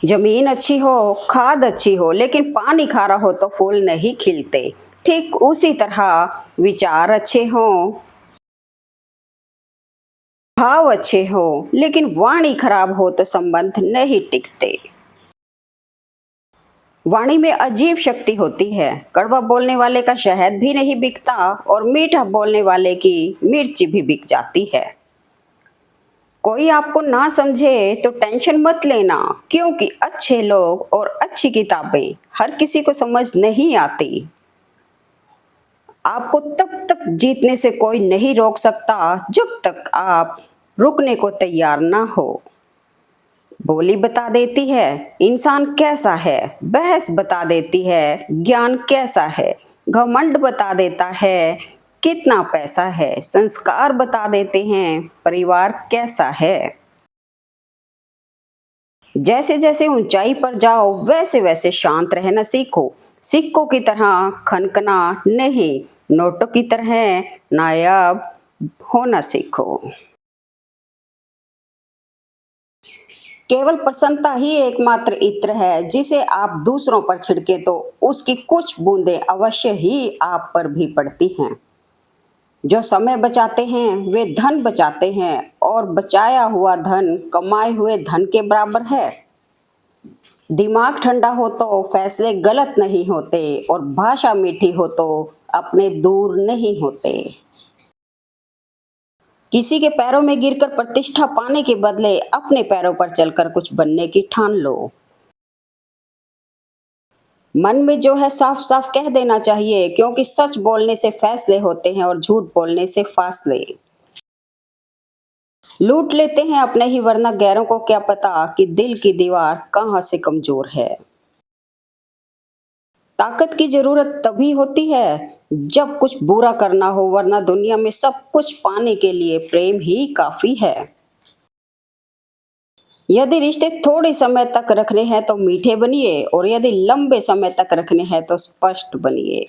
जमीन अच्छी हो, खाद अच्छी हो, लेकिन पानी खारा हो तो फूल नहीं खिलते। ठीक उसी तरह विचार अच्छे हों, भाव अच्छे हो, लेकिन वाणी खराब हो तो संबंध नहीं टिकते। वाणी में अजीब शक्ति होती है। कड़वा बोलने वाले का शहद भी नहीं बिकता और मीठा बोलने वाले की मिर्ची भी बिक जाती है। कोई आपको ना समझे तो टेंशन मत लेना, क्योंकि अच्छे लोग और अच्छी किताबें हर किसी को समझ नहीं आती। आपको तब तक जीतने से कोई नहीं रोक सकता जब तक आप रुकने को तैयार ना हो। बोली बता देती है इंसान कैसा है, बहस बता देती है ज्ञान कैसा है, घमंड बता देता है कितना पैसा है, संस्कार बता देते हैं परिवार कैसा है। जैसे जैसे ऊंचाई पर जाओ वैसे वैसे शांत रहना सीखो। सिक्कों की तरह खनकना नहीं, नोटों की तरह नायाब होना सीखो। केवल प्रसन्नता ही एकमात्र इत्र है जिसे आप दूसरों पर छिड़के तो उसकी कुछ बूंदें अवश्य ही आप पर भी पड़ती हैं। जो समय बचाते हैं वे धन बचाते हैं, और बचाया हुआ धन कमाए हुए धन के बराबर है। दिमाग ठंडा हो तो फैसले गलत नहीं होते, और भाषा मीठी हो तो अपने दूर नहीं होते। किसी के पैरों में गिरकर प्रतिष्ठा पाने के बदले अपने पैरों पर चलकर कुछ बनने की ठान लो। मन में जो है साफ साफ कह देना चाहिए, क्योंकि सच बोलने से फैसले होते हैं और झूठ बोलने से फासले। लूट लेते हैं अपने ही, वरना गैरों को क्या पता कि दिल की दीवार कहाँ से कमजोर है। ताकत की जरूरत तभी होती है जब कुछ बुरा करना हो, वरना दुनिया में सब कुछ पाने के लिए प्रेम ही काफी है। यदि रिश्ते थोड़े समय तक रखने हैं तो मीठे बनिए, और यदि लंबे समय तक रखने हैं तो स्पष्ट बनिए।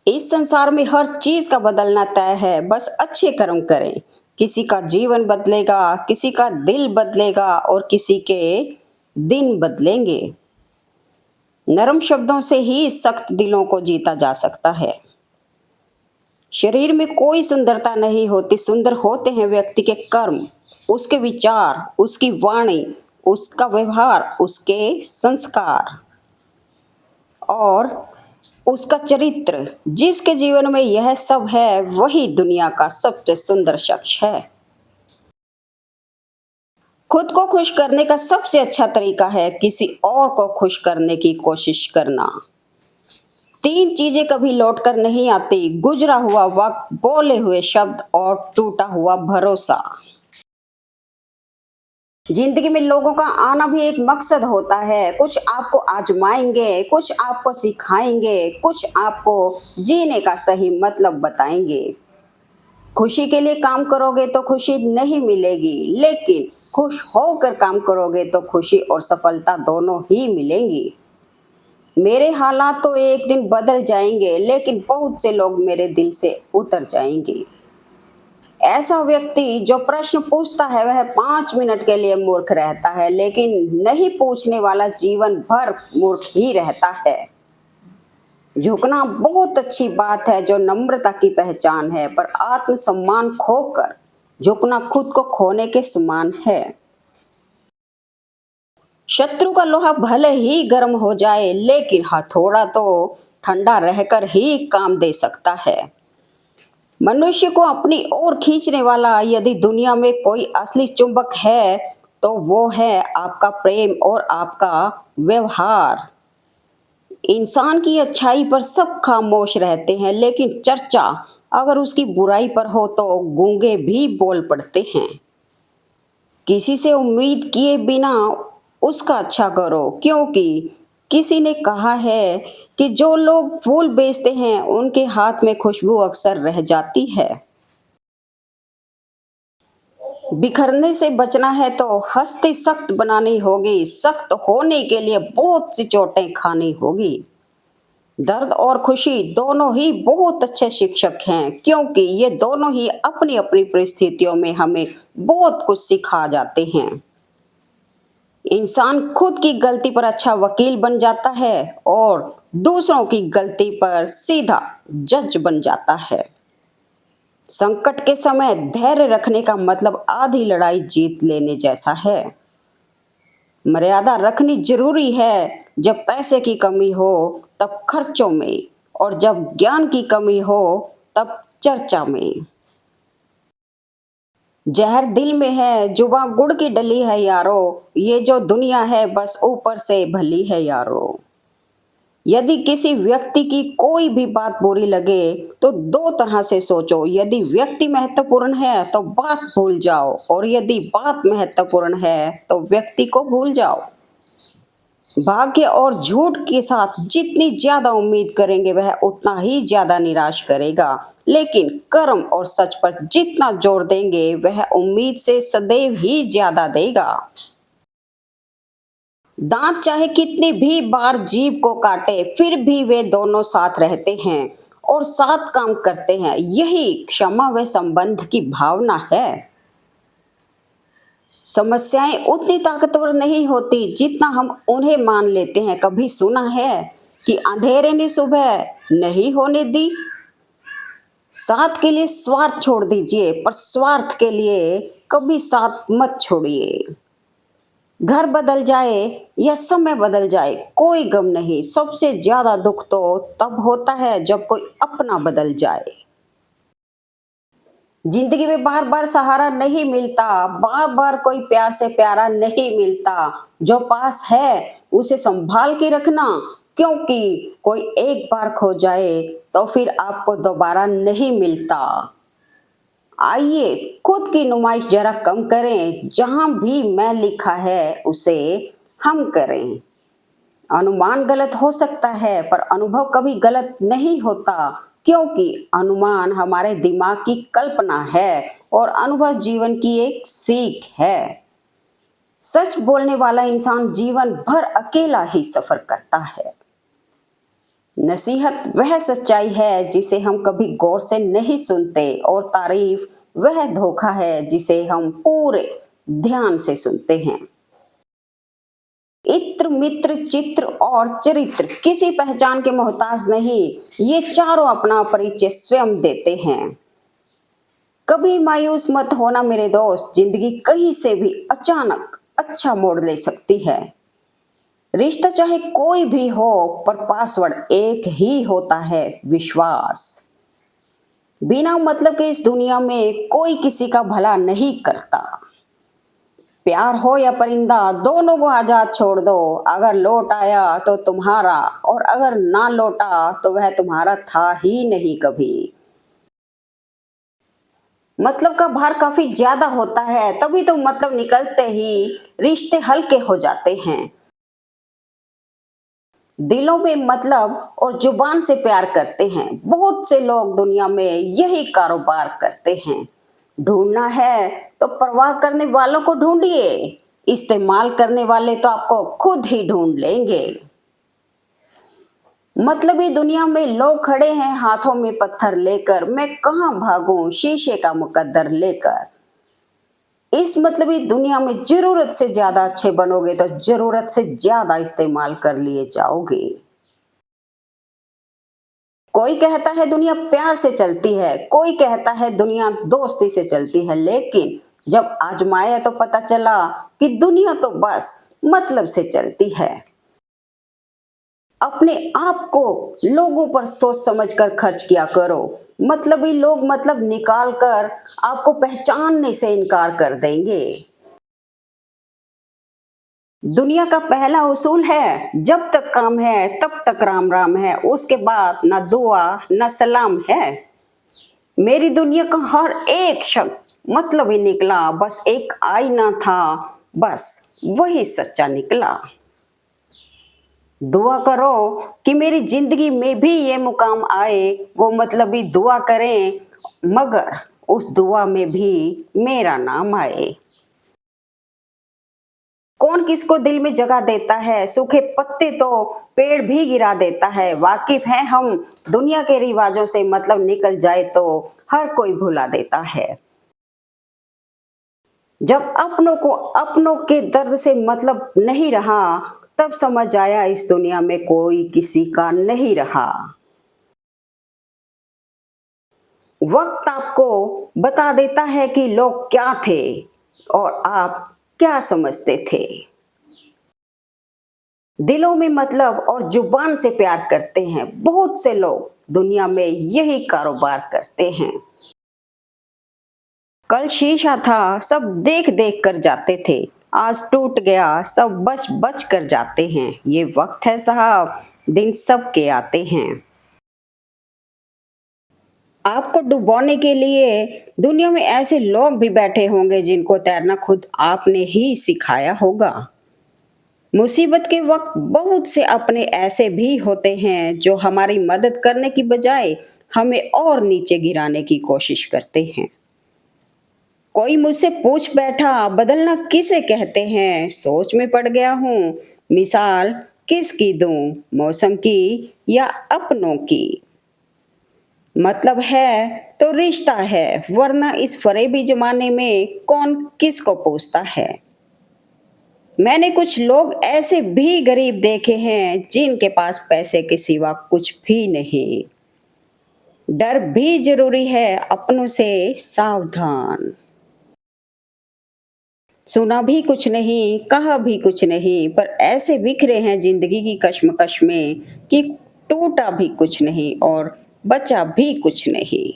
इस संसार में हर चीज का बदलना तय है, बस अच्छे कर्म करें। किसी का जीवन बदलेगा, किसी का दिल बदलेगा, और किसी के दिन बदलेंगे। नरम शब्दों से ही सख्त दिलों को जीता जा सकता है। शरीर में कोई सुंदरता नहीं होती, सुंदर होते हैं व्यक्ति के कर्म, उसके विचार, उसकी वाणी, उसका व्यवहार, उसके संस्कार और उसका चरित्र। जिसके जीवन में यह सब है वही दुनिया का सबसे सुंदर शख्स है। खुद को खुश करने का सबसे अच्छा तरीका है किसी और को खुश करने की कोशिश करना। तीन चीजें कभी लौटकर नहीं आती: गुजरा हुआ वक्त, बोले हुए शब्द और टूटा हुआ भरोसा। जिंदगी में लोगों का आना भी एक मकसद होता है। कुछ आपको आजमाएंगे, कुछ आपको सिखाएंगे, कुछ आपको जीने का सही मतलब बताएंगे। खुशी के लिए काम करोगे तो खुशी नहीं मिलेगी, लेकिन खुश होकर काम करोगे तो खुशी और सफलता दोनों ही मिलेंगी। मेरे हालात तो एक दिन बदल जाएंगे, लेकिन बहुत से लोग मेरे दिल से उतर जाएंगे। ऐसा व्यक्ति जो प्रश्न पूछता है वह 5 मिनट के लिए मूर्ख रहता है, लेकिन नहीं पूछने वाला जीवन भर मूर्ख ही रहता है। झुकना बहुत अच्छी बात है जो नम्रता की पहचान है, पर आत्मसम्मान खोकर झुकना खुद को खोने के समान है। शत्रु का लोहा भले ही गर्म हो जाए, लेकिन हथौड़ा तो ठंडा रहकर ही काम दे सकता है। मनुष्य को अपनी ओर खींचने वाला यदि दुनिया में कोई असली चुंबक है तो वो है आपका प्रेम और आपका व्यवहार। इंसान की अच्छाई पर सब खामोश रहते हैं, लेकिन चर्चा अगर उसकी बुराई पर हो तो गूंगे भी बोल पड़ते हैं। किसी से उम्मीद किए बिना उसका अच्छा करो, क्योंकि किसी ने कहा है कि जो लोग फूल बेचते हैं उनके हाथ में खुशबू अक्सर रह जाती है। बिखरने से बचना है तो हस्ती सख्त बनानी होगी। सख्त होने के लिए बहुत सी चोटें खानी होगी। दर्द और खुशी दोनों ही बहुत अच्छे शिक्षक हैं, क्योंकि ये दोनों ही अपनी अपनी परिस्थितियों में हमें बहुत कुछ सिखा जाते हैं। इंसान खुद की गलती पर अच्छा वकील बन जाता है और दूसरों की गलती पर सीधा जज बन जाता है। संकट के समय धैर्य रखने का मतलब आधी लड़ाई जीत लेने जैसा है। मर्यादा रखनी जरूरी है, जब पैसे की कमी हो तब खर्चों में, और जब ज्ञान की कमी हो तब चर्चा में। जहर दिल में है, जुबां गुड़ की डली है यारो, ये जो दुनिया है बस ऊपर से भली है यारो। यदि किसी व्यक्ति की कोई भी बात बुरी लगे तो दो तरह से सोचो। यदि व्यक्ति महत्वपूर्ण है तो बात भूल जाओ, और यदि बात महत्वपूर्ण है तो व्यक्ति को भूल जाओ। भाग्य और झूठ के साथ जितनी ज्यादा उम्मीद करेंगे वह उतना ही ज्यादा निराश करेगा, लेकिन कर्म और सच पर जितना जोर देंगे वह उम्मीद से सदैव ही ज्यादा देगा। दांत चाहे कितनी भी बार जीभ को काटे फिर भी वे दोनों साथ रहते हैं और साथ काम करते हैं। यही क्षमा व संबंध की भावना है। समस्याएं उतनी ताकतवर नहीं होती जितना हम उन्हें मान लेते हैं। कभी सुना है कि अंधेरे ने सुबह नहीं होने दी? साथ के लिए स्वार्थ छोड़ दीजिए, पर स्वार्थ के लिए कभी साथ मत छोड़िए। घर बदल जाए या समय बदल जाए कोई गम नहीं, सबसे ज्यादा दुख तो तब होता है जब कोई अपना बदल जाए। जिंदगी में बार बार सहारा नहीं मिलता, बार बार कोई प्यार से प्यारा नहीं मिलता। जो पास है उसे संभाल के रखना, क्योंकि कोई एक बार खो जाए तो फिर आपको दोबारा नहीं मिलता। आइए खुद की नुमाइश जरा कम करें, जहां भी मैं लिखा है उसे हम करें। अनुमान गलत हो सकता है पर अनुभव कभी गलत नहीं होता, क्योंकि अनुमान हमारे दिमाग की कल्पना है और अनुभव जीवन की एक सीख है। सच बोलने वाला इंसान जीवन भर अकेला ही सफर करता है। नसीहत वह सच्चाई है जिसे हम कभी गौर से नहीं सुनते, और तारीफ वह धोखा है जिसे हम पूरे ध्यान से सुनते हैं। इत्र मित्र चित्र और चरित्र किसी पहचान के मोहताज नहीं, ये चारों अपना परिचय स्वयं देते हैं। कभी मायूस मत होना मेरे दोस्त, जिंदगी कहीं से भी अचानक अच्छा मोड़ ले सकती है। रिश्ता चाहे कोई भी हो पर पासवर्ड एक ही होता है, विश्वास। बिना मतलब के इस दुनिया में कोई किसी का भला नहीं करता। प्यार हो या परिंदा दोनों को आजाद छोड़ दो, अगर लौट आया तो तुम्हारा, और अगर ना लौटा तो वह तुम्हारा था ही नहीं कभी। मतलब का भार काफी ज्यादा होता है, तभी तो मतलब निकलते ही रिश्ते हल्के हो जाते हैं। दिलों में मतलब और जुबान से प्यार करते हैं। बहुत से लोग दुनिया में यही कारोबार करते हैं। ढूंढना है तो परवाह करने वालों को ढूंढिए, इस्तेमाल करने वाले तो आपको खुद ही ढूंढ लेंगे। मतलबी दुनिया में लोग खड़े हैं हाथों में पत्थर लेकर, मैं कहां भागूं शीशे का मुकद्दर लेकर। इस मतलबी दुनिया में जरूरत से ज्यादा अच्छे बनोगे तो जरूरत से ज्यादा इस्तेमाल कर लिए जाओगे। कोई कहता है दुनिया प्यार से चलती है, कोई कहता है दुनिया दोस्ती से चलती है, लेकिन जब आजमाया तो पता चला कि दुनिया तो बस मतलब से चलती है। अपने आप को लोगों पर सोच समझकर खर्च किया करो। मतलबी लोग मतलब निकाल कर आपको पहचानने से इनकार कर देंगे। दुनिया का पहला उसूल है, जब तक काम है तब तक राम राम है, उसके बाद न दुआ न सलाम है। मेरी दुनिया का हर एक शख्स मतलब ही निकला, बस एक आईना था, बस वही सच्चा निकला। दुआ करो कि मेरी जिंदगी में भी ये मुकाम आए, वो मतलबी दुआ करें मगर उस दुआ में भी मेरा नाम आए। कौन किसको दिल में जगह देता है, सूखे पत्ते तो पेड़ भी गिरा देता है। वाकिफ हैं हम दुनिया के रिवाजों से, मतलब निकल जाए तो हर कोई भुला देता है। जब अपनों को अपनों के दर्द से मतलब नहीं रहा, तब समझ आया इस दुनिया में कोई किसी का नहीं रहा। वक्त आपको बता देता है कि लोग क्या थे और आप क्या समझते थे। दिलों में मतलब और जुबान से प्यार करते हैं बहुत से लोग, दुनिया में यही कारोबार करते हैं। कल शीशा था, सब देख देख कर जाते थे, आज टूट गया, सब बच बच कर जाते हैं। ये वक्त है साहब, दिन सबके आते हैं। आपको डुबोने के लिए दुनिया में ऐसे लोग भी बैठे होंगे जिनको तैरना खुद आपने ही सिखाया होगा। मुसीबत के वक्त बहुत से अपने ऐसे भी होते हैं जो हमारी मदद करने की बजाय हमें और नीचे गिराने की कोशिश करते हैं। कोई मुझसे पूछ बैठा, बदलना किसे कहते हैं? सोच में पड़ गया हूँ, मिसाल किसकी दूं, मौसम की या अपनों की? मतलब है तो रिश्ता है, वरना इस फरेबी जमाने में कौन किसको पूछता है। मैंने कुछ लोग ऐसे भी गरीब देखे हैं जिनके पास पैसे के सिवा कुछ भी नहीं। डर भी जरूरी है, अपनों से सावधान। सुना भी कुछ नहीं, कहा भी कुछ नहीं, पर ऐसे बिखरे हैं जिंदगी की कश्मकश में कि टूटा भी कुछ नहीं और बचा भी कुछ नहीं।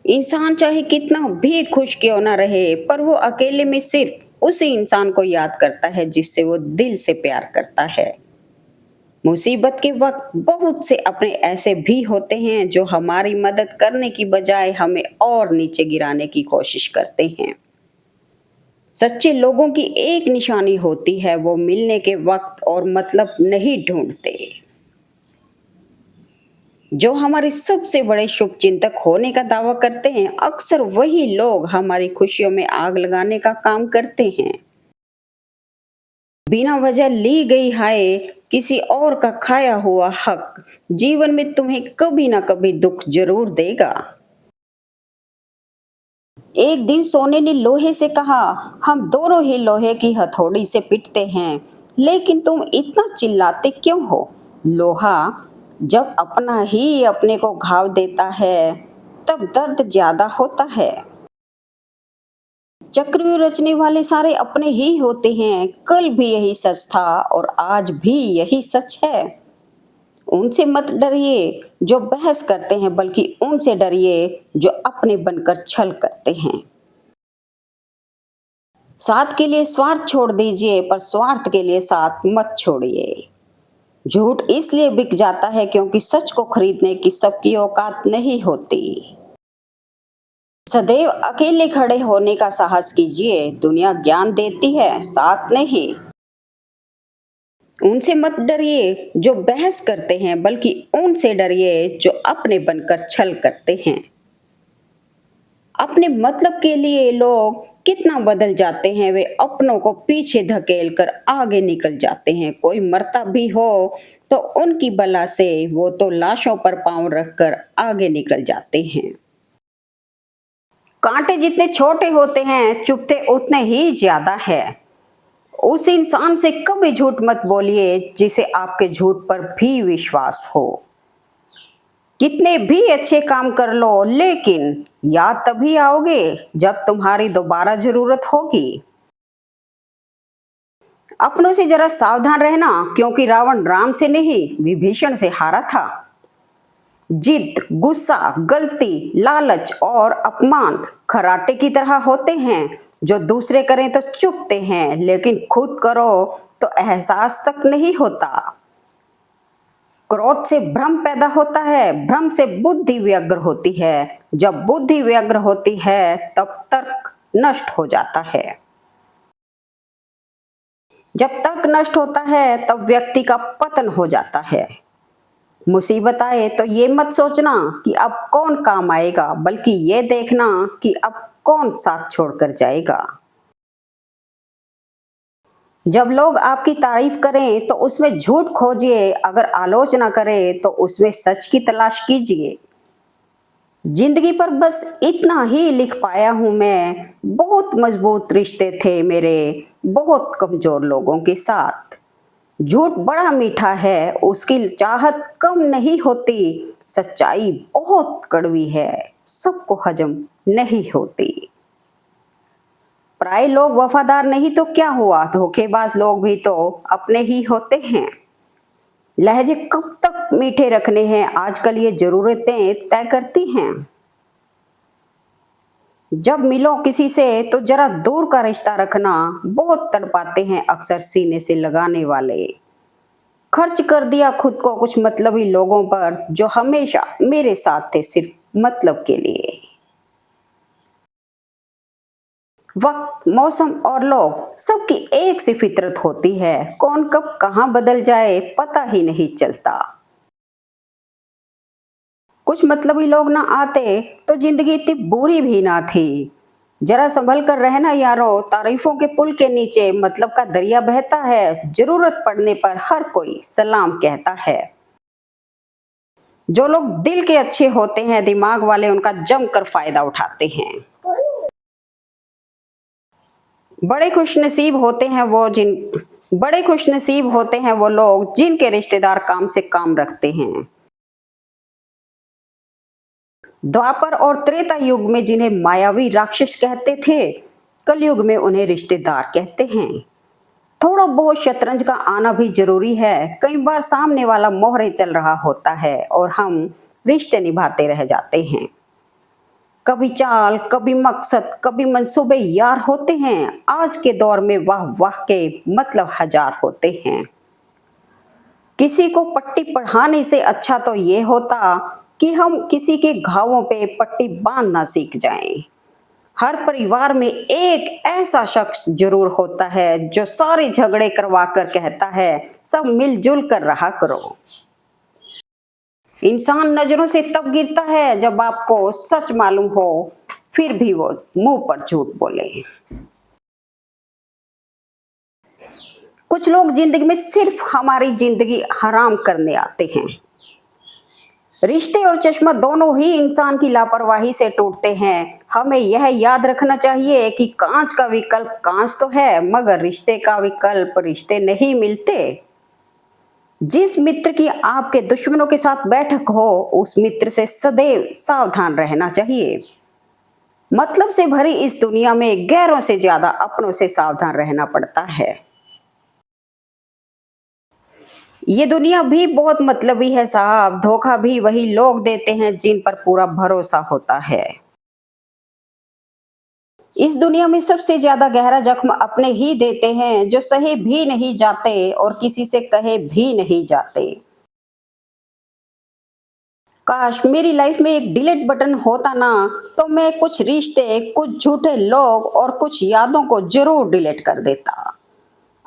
इंसान चाहे कितना भी खुश क्यों ना रहे, पर वो अकेले में सिर्फ उसी इंसान को याद करता है जिससे वो दिल से प्यार करता है। मुसीबत के वक्त बहुत से अपने ऐसे भी होते हैं जो हमारी मदद करने की बजाय हमें और नीचे गिराने की कोशिश करते हैं। सच्चे लोगों की एक निशानी होती है, वो मिलने के वक्त और मतलब नहीं ढूंढते। जो हमारे सबसे बड़े शुभ चिंतक होने का दावा करते हैं, अक्सर वही लोग हमारी खुशियों में आग लगाने का काम करते हैं। बिना वजह ली गई हाय, किसी और का खाया हुआ हक जीवन में तुम्हें कभी ना कभी दुख जरूर देगा। एक दिन सोने ने लोहे से कहा, हम दोनों ही लोहे की हथौड़ी से पिटते हैं, लेकिन तुम इतना चिल्लाते क्यों हो? लोहा जब अपना ही अपने को घाव देता है, तब दर्द ज्यादा होता है। चक्रव्यूह रचने वाले सारे अपने ही होते हैं, कल भी यही सच था और आज भी यही सच है। उनसे मत डरिए जो बहस करते हैं, बल्कि उनसे डरिए जो अपने बनकर छल करते हैं। साथ के लिए स्वार्थ छोड़ दीजिए, पर स्वार्थ के लिए साथ मत छोड़िए। झूठ इसलिए बिक जाता है क्योंकि सच को खरीदने की सबकी औकात नहीं होती। सदैव अकेले खड़े होने का साहस कीजिए, दुनिया ज्ञान देती है, साथ नहीं। उनसे मत डरिए जो बहस करते हैं, बल्कि उनसे डरिए जो अपने बनकर छल करते हैं। अपने मतलब के लिए लोग कितना बदल जाते हैं, वे अपनों को पीछे धकेल कर आगे निकल जाते हैं। कोई मरता भी हो तो उनकी बला से वो तो लाशों पर पांव रखकर आगे निकल जाते हैं। कांटे जितने छोटे होते हैं, चुभते उतने ही ज्यादा है। उस इंसान से कभी झूठ मत बोलिए जिसे आपके झूठ पर भी विश्वास हो। कितने भी अच्छे काम कर लो, लेकिन याद तभी आओगे जब तुम्हारी दोबारा जरूरत होगी। अपनों से जरा सावधान रहना, क्योंकि रावण राम से नहीं विभीषण से हारा था। जिद, गुस्सा, गलती, लालच और अपमान खराटे की तरह होते हैं, जो दूसरे करें तो चुभते हैं, लेकिन खुद करो तो एहसास तक नहीं होता। क्रोध से भ्रम पैदा होता है, भ्रम से बुद्धि व्यग्र होती है, जब बुद्धि व्यग्र होती है तब तर्क नष्ट हो जाता है। जब तर्क नष्ट होता है तब व्यक्ति का पतन हो जाता है। मुसीबत आए तो ये मत सोचना कि अब कौन काम आएगा, बल्कि ये देखना कि अब कौन साथ छोड़कर जाएगा। जब लोग आपकी तारीफ करें तो उसमें झूठ खोजिए, अगर आलोचना करें तो उसमें सच की तलाश कीजिए। जिंदगी पर बस इतना ही लिख पाया हूं मैं, बहुत मजबूत रिश्ते थे मेरे बहुत कमजोर लोगों के साथ। झूठ बड़ा मीठा है, उसकी चाहत कम नहीं होती। सच्चाई बहुत कड़वी है, सबको हजम नहीं होती। पराये लोग वफादार नहीं तो क्या हुआ, धोखेबाज लोग भी तो अपने ही होते हैं। लहजे कब तक मीठे रखने हैं, आजकल ये जरूरतें तय करती हैं। जब मिलो किसी से तो जरा दूर का रिश्ता रखना, बहुत तड़पाते हैं अक्सर सीने से लगाने वाले। खर्च कर दिया खुद को कुछ मतलबी लोगों पर, जो हमेशा मेरे साथ थे सिर्फ मतलब के लिए। वक्त, मौसम और लोग, सबकी एक सी फितरत होती है। कौन कब कहां बदल जाए पता ही नहीं चलता। कुछ मतलबी लोग ना आते तो जिंदगी इतनी बुरी भी ना थी। जरा संभल कर रहना यारो, तारीफों के पुल के नीचे मतलब का दरिया बहता है। जरूरत पड़ने पर हर कोई सलाम कहता है। जो लोग दिल के अच्छे होते हैं, दिमाग वाले उनका जमकर फायदा उठाते हैं। बड़े खुशनसीब होते हैं वो जिन बड़े खुशनसीब होते हैं वो लोग जिनके रिश्तेदार काम से काम रखते हैं। द्वापर और त्रेता युग में जिन्हें मायावी राक्षस कहते थे, कलयुग में उन्हें रिश्तेदार कहते हैं। थोड़ा बहुत शतरंज का आना भी जरूरी है। कई बार सामने वाला मोहरे चल रहा होता है और हम रिश्ते निभाते रह जाते हैं। कभी चाल, कभी मकसद, कभी मंसूबे यार होते हैं। आज के दौर में वाह वाह के मतलब हजार होते हैं। किसी को पट्टी पढ़ाने से अच्छा तो ये होता कि हम किसी के घावों पे पट्टी बांधना सीख जाएं। हर परिवार में एक ऐसा शख्स जरूर होता है जो सारे झगड़े करवा कर कहता है, सब मिलजुल कर रहा करो। इंसान नजरों से तब गिरता है जब आपको सच मालूम हो, फिर भी वो मुंह पर झूठ बोले। कुछ लोग जिंदगी में सिर्फ हमारी जिंदगी हराम करने आते हैं। रिश्ते और चश्मा दोनों ही इंसान की लापरवाही से टूटते हैं। हमें यह याद रखना चाहिए कि कांच का विकल्प कांच तो है, मगर रिश्ते का विकल्प रिश्ते नहीं मिलते। जिस मित्र की आपके दुश्मनों के साथ बैठक हो, उस मित्र से सदैव सावधान रहना चाहिए। मतलब से भरी इस दुनिया में गैरों से ज्यादा अपनों से सावधान रहना पड़ता है। ये दुनिया भी बहुत मतलबी है साहब, धोखा भी वही लोग देते हैं जिन पर पूरा भरोसा होता है। इस दुनिया में सबसे ज्यादा गहरा जख्म अपने ही देते हैं, जो सहे भी नहीं जाते और किसी से कहे भी नहीं जाते। काश मेरी लाइफ में एक डिलीट बटन होता ना, तो मैं कुछ रिश्ते, कुछ झूठे लोग और कुछ यादों को जरूर डिलीट कर देता।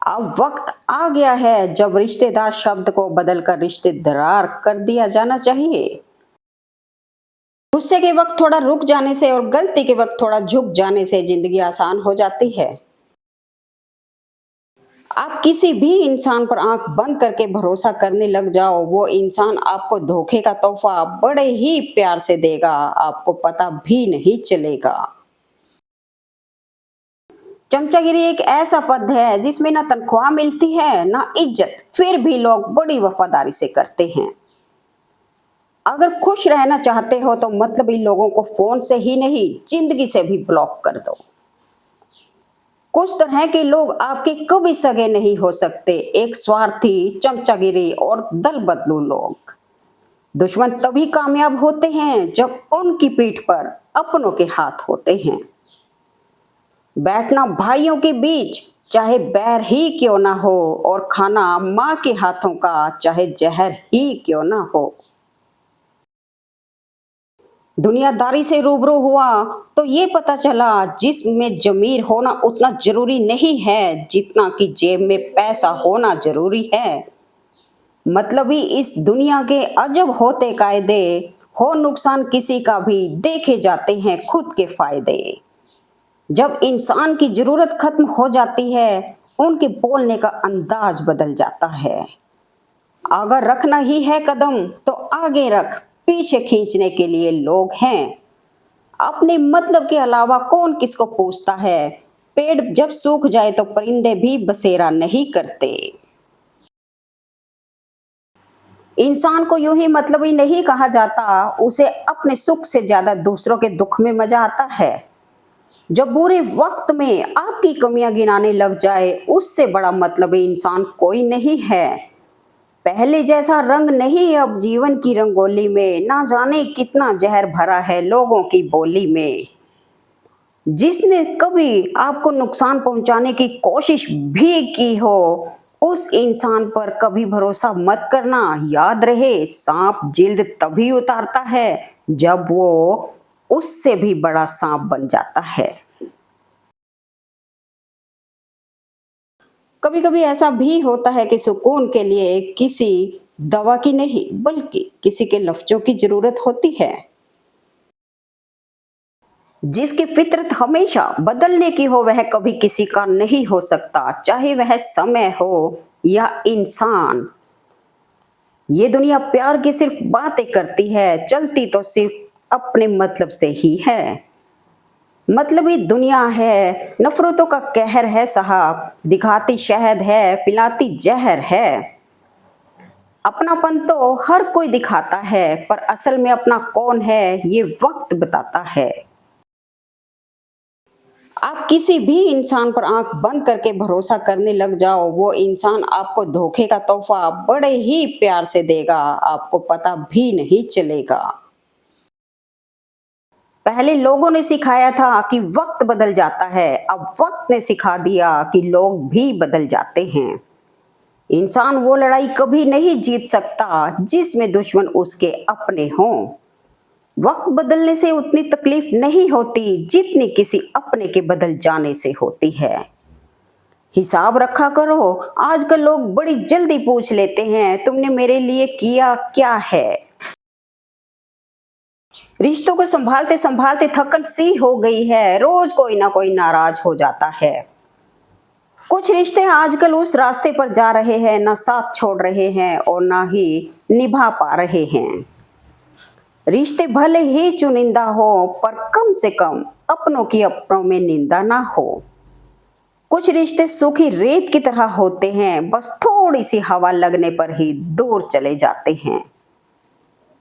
अब वक्त आ गया है जब रिश्तेदार शब्द को बदलकर रिश्तेदार कर दिया जाना चाहिए। गुस्से के वक्त थोड़ा रुक जाने से और गलती के वक्त थोड़ा झुक जाने से जिंदगी आसान हो जाती है। आप किसी भी इंसान पर आंख बंद करके भरोसा करने लग जाओ, वो इंसान आपको धोखे का तोहफा बड़े ही प्यार से देगा, आपको पता भी नहीं चलेगा। चमचागिरी एक ऐसा पद है जिसमें ना तनख्वाह मिलती है ना इज्जत, फिर भी लोग बड़ी वफादारी से करते हैं। अगर खुश रहना चाहते हो तो मतलब इन लोगों को फोन से ही नहीं, जिंदगी से भी ब्लॉक कर दो। कुछ तरह के लोग आपके कभी सगे नहीं हो सकते, एक स्वार्थी, चमचागिरी और दल बदलू लोग। दुश्मन तभी कामयाब होते हैं जब उनकी पीठ पर अपनों के हाथ होते हैं। बैठना भाइयों के बीच चाहे बैर ही क्यों ना हो, और खाना माँ के हाथों का चाहे जहर ही क्यों ना हो। दुनियादारी से रूबरू हुआ तो ये पता चला, जिसमें जमीर होना उतना जरूरी नहीं है जितना कि जेब में पैसा होना जरूरी है। मतलब ही इस दुनिया के अजब होते कायदे, हो नुकसान किसी का भी देखे जाते हैं खुद के फायदे। जब इंसान की जरूरत खत्म हो जाती है, उनके बोलने का अंदाज बदल जाता है। अगर रखना ही है कदम तो आगे रख, पीछे खींचने के लिए लोग हैं। अपने मतलब के अलावा कौन किसको पूछता है। पेड़ जब सूख जाए तो परिंदे भी बसेरा नहीं करते। इंसान को यूं ही मतलबी नहीं कहा जाता, उसे अपने सुख से ज्यादा दूसरों के दुख में मजा आता है। जब बुरे वक्त में आपकी कमियां गिनाने लग जाए, उससे बड़ा मतलबी इंसान कोई नहीं है। पहले जैसा रंग नहीं अब जीवन की रंगोली में, ना जाने कितना जहर भरा है लोगों की बोली में। जिसने कभी आपको नुकसान पहुंचाने की कोशिश भी की हो, उस इंसान पर कभी भरोसा मत करना। याद रहे, सांप जिल्द तभी उतारता है जब वो उससे भी बड़ा सांप बन जाता है। कभी कभी ऐसा भी होता है कि सुकून के लिए किसी दवा की नहीं बल्कि किसी के लफ्जों की जरूरत होती है। जिसकी फितरत हमेशा बदलने की हो वह कभी किसी का नहीं हो सकता, चाहे वह समय हो या इंसान। ये दुनिया प्यार की सिर्फ बातें करती है, चलती तो सिर्फ अपने मतलब से ही है। मतलबी दुनिया है, नफरतों का कहर है साहब, दिखाती शहद है पिलाती जहर है। अपनापन तो हर कोई दिखाता है, पर असल में अपना कौन है ये वक्त बताता है। आप किसी भी इंसान पर आंख बंद करके भरोसा करने लग जाओ, वो इंसान आपको धोखे का तोहफा बड़े ही प्यार से देगा, आपको पता भी नहीं चलेगा। पहले लोगों ने सिखाया था कि वक्त बदल जाता है, अब वक्त ने सिखा दिया कि लोग भी बदल जाते हैं। इंसान वो लड़ाई कभी नहीं जीत सकता जिसमें दुश्मन उसके अपने हों। वक्त बदलने से उतनी तकलीफ नहीं होती जितनी किसी अपने के बदल जाने से होती है। हिसाब रखा करो, आजकल लोग बड़ी जल्दी पूछ लेते हैं तुमने मेरे लिए किया क्या है। रिश्तों को संभालते संभालते थकन सी हो गई है, रोज कोई ना कोई नाराज हो जाता है। कुछ रिश्ते आजकल उस रास्ते पर जा रहे हैं, ना साथ छोड़ रहे हैं और ना ही निभा पा रहे हैं। रिश्ते भले ही चुनिंदा हो, पर कम से कम अपनों की अपनों में निंदा ना हो। कुछ रिश्ते सूखी रेत की तरह होते हैं, बस थोड़ी सी हवा लगने पर ही दूर चले जाते हैं।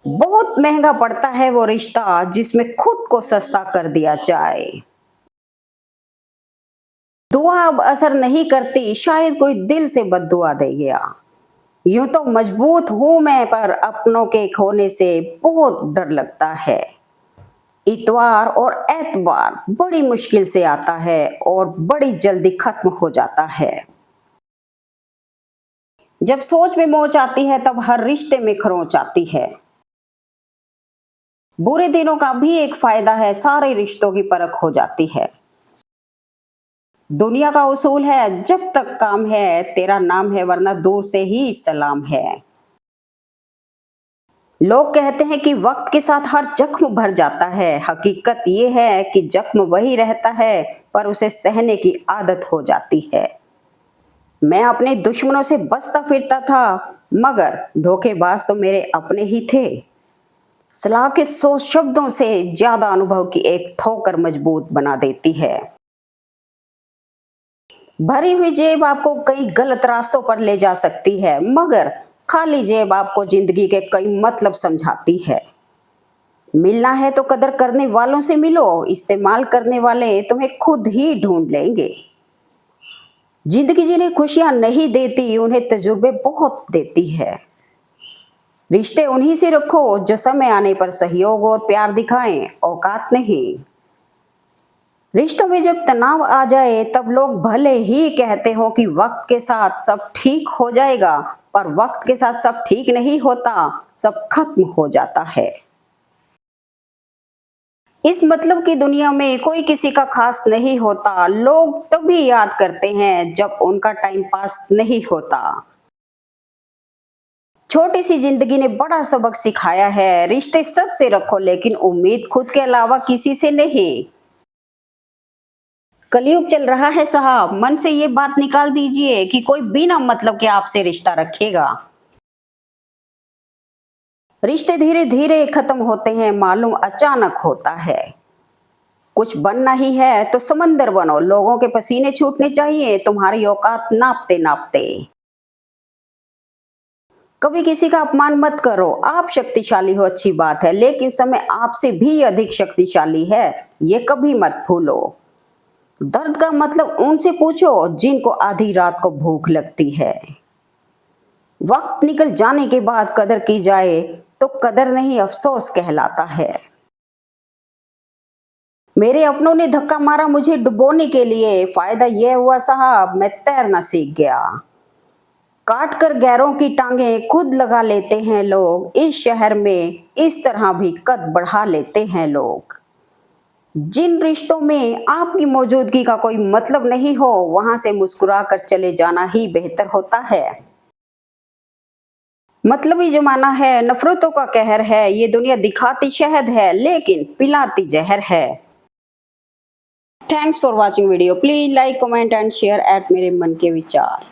बहुत महंगा पड़ता है वो रिश्ता जिसमें खुद को सस्ता कर दिया जाए। दुआ अब असर नहीं करती, शायद कोई दिल से बद्दुआ दे गया। यूं तो मजबूत हूं मैं, पर अपनों के खोने से बहुत डर लगता है। इतवार और एतबार बड़ी मुश्किल से आता है और बड़ी जल्दी खत्म हो जाता है। जब सोच में मोच आती है तब हर रिश्ते में खरोंच आती है। बुरे दिनों का भी एक फायदा है, सारे रिश्तों की परख हो जाती है। दुनिया का उसूल है, जब तक काम है तेरा नाम है, वरना दूर से ही सलाम है। लोग कहते हैं कि वक्त के साथ हर जख्म भर जाता है, हकीकत ये है कि जख्म वही रहता है पर उसे सहने की आदत हो जाती है। मैं अपने दुश्मनों से बचता फिरता था, मगर धोखेबाज तो मेरे अपने ही थे। सलाह के 100 शब्दों से ज्यादा अनुभव की एक ठोकर मजबूत बना देती है। भरी हुई जेब आपको कई गलत रास्तों पर ले जा सकती है, मगर खाली जेब आपको जिंदगी के कई मतलब समझाती है। मिलना है तो कदर करने वालों से मिलो, इस्तेमाल करने वाले तुम्हें खुद ही ढूंढ लेंगे। जिंदगी जिन्हें खुशियां नहीं देती, उन्हें तजुर्बे बहुत देती है। रिश्ते उन्हीं से रखो जो समय आने पर सहयोग और प्यार दिखाएं, औकात नहीं। रिश्तों में जब तनाव आ जाए तब लोग भले ही कहते हो कि वक्त के साथ सब ठीक हो जाएगा, पर वक्त के साथ सब ठीक नहीं होता, सब खत्म हो जाता है। इस मतलब की दुनिया में कोई किसी का खास नहीं होता, लोग तभी याद करते हैं जब उनका टाइम पास नहीं होता। छोटी सी जिंदगी ने बड़ा सबक सिखाया है, रिश्ते सबसे रखो लेकिन उम्मीद खुद के अलावा किसी से नहीं। कलयुग चल रहा है साहब, मन से ये बात निकाल दीजिए कि कोई बिना मतलब के आपसे रिश्ता रखेगा। रिश्ते धीरे धीरे खत्म होते हैं, मालूम अचानक होता है। कुछ बनना ही है तो समंदर बनो, लोगों के पसीने छूटने चाहिए तुम्हारी औकात नापते नापते। कभी किसी का अपमान मत करो, आप शक्तिशाली हो अच्छी बात है, लेकिन समय आपसे भी अधिक शक्तिशाली है, ये कभी मत भूलो। दर्द का मतलब उनसे पूछो जिनको आधी रात को भूख लगती है। वक्त निकल जाने के बाद कदर की जाए तो कदर नहीं अफसोस कहलाता है। मेरे अपनों ने धक्का मारा मुझे डुबोने के लिए, फायदा यह हुआ साहब मैं तैरना सीख गया। काट कर गैरों की टांगे खुद लगा लेते हैं लोग, इस शहर में इस तरह भी कद बढ़ा लेते हैं लोग। जिन रिश्तों में आपकी मौजूदगी का कोई मतलब नहीं हो, वहां से मुस्कुरा कर चले जाना ही बेहतर होता है। मतलबी जमाना है, नफरतों का कहर है, ये दुनिया दिखाती शहद है लेकिन पिलाती जहर है। Thanks for watching video, please like comment and share eight मेरे मन के विचार।